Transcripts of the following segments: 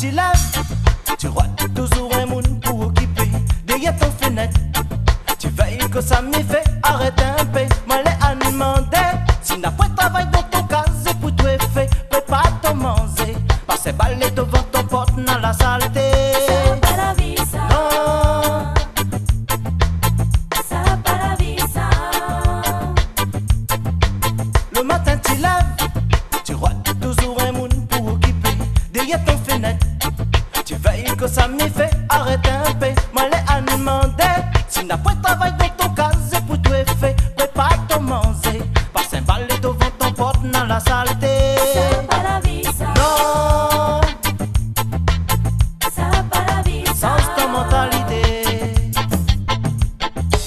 tu lèves, tu rotes toujours un monde pour occuper derrière ton fenêtre. Tu veilles que ça m'y fait arrêter un peu. Moi les à demander si n'a pas de travail dans ton cas, c'est pour tout fait. Peux pas te manger, parce que balai devant ton porte dans la saleté. Ça pas la vie ça. Non, Ça pas la vie ça. le matin tu lèves, tu rotes toujours un monde pour occuper derrière ton fenêtre. Tu veilles que ça m'y fait arrêter un peu. Moi les à demander si n'a pas de travail dans ton cas, c'est pour tout fait. Peux pas te manger, parce que balai devant ton porte dans la saleté. Ça pas la vie ça. Non, Ça pas la vie ça. change ta mentalité.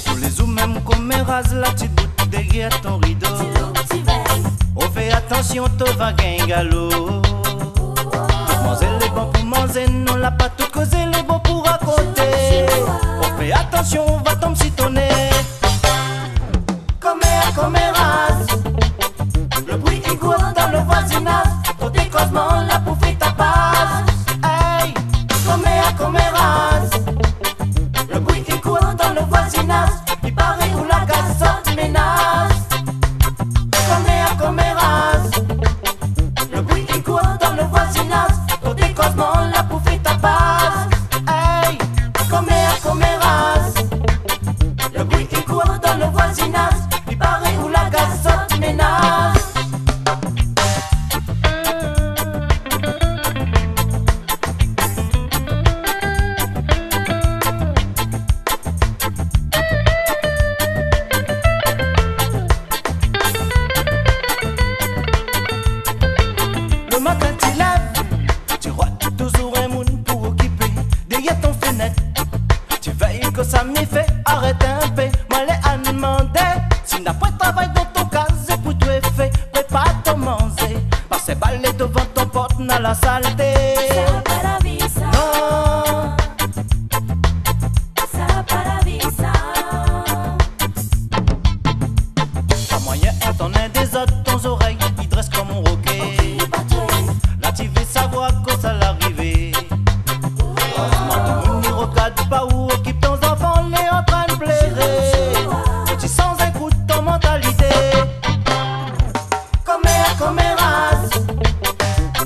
Tous les jours même qu'on me rase la petite boute derrière ton rideau. Tu loup, tu veilles. On fait attention, te va gain galop. Manger les bons pour manger, non la pas tout causer les bons pour raconter. On fait attention, on va tomber si ton nez. Comme rase, le bruit qui court dans le voisinage. Ton décosement là pour faire ta base. Hey, comme rase, le bruit qui court dans le voisinage. Il paraît où la gazote ménage. Comme rase, le bruit qui court dans le voisinage. Ton décosement là pour faire ta base. Hey, comme rase, le bruit qui court dans le voisinage. Il paraît où la gazote ménage. Le matin tu lèves, tu rotes toujours un monde pour occuper derrière ton fenêtre. Tu veilles que ça m'y fait arrêter un peu. Moi les à demander si n'a pas de travail dans ton cas, c'est pour tout fait. Peux pas te manger, parce que balai devant ton porte dans la saleté. Ça pas la vie ça. Non, Ça pas la vie ça. pas moyen entendre des autres ton oreille, il dresse comme un roquet. Qui pas toi. Là tu veux savoir que ça l'arrivée. Heureusement tout le monde n'y regarde pas où occupe ton enfant, les en train de plairer. Tu sens un coup de ton mentalité. Comme rase,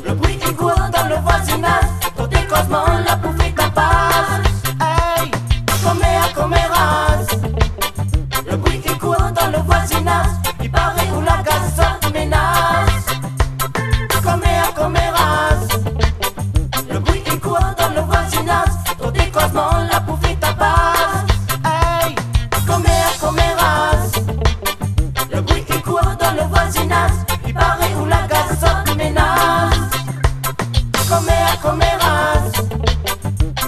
le bruit qui court dans le voisinage. Ton décosement là pour faire ta base. Hey, comme rase, le bruit qui court dans le voisinage. Il paraît où la gazote ménage. Comme rase, le bruit qui court dans le voisinage. Ton décosement là pour faire ta base. Hey, comme rase, le bruit qui court dans le voisinage. Il paraît où la gazote ménage. Comme rase,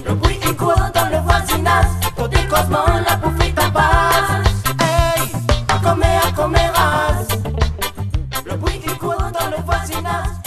le bruit qui court dans le voisinage. Ton décosement là pour faire ta base. Hey, comme rase, le bruit qui court dans le voisinage.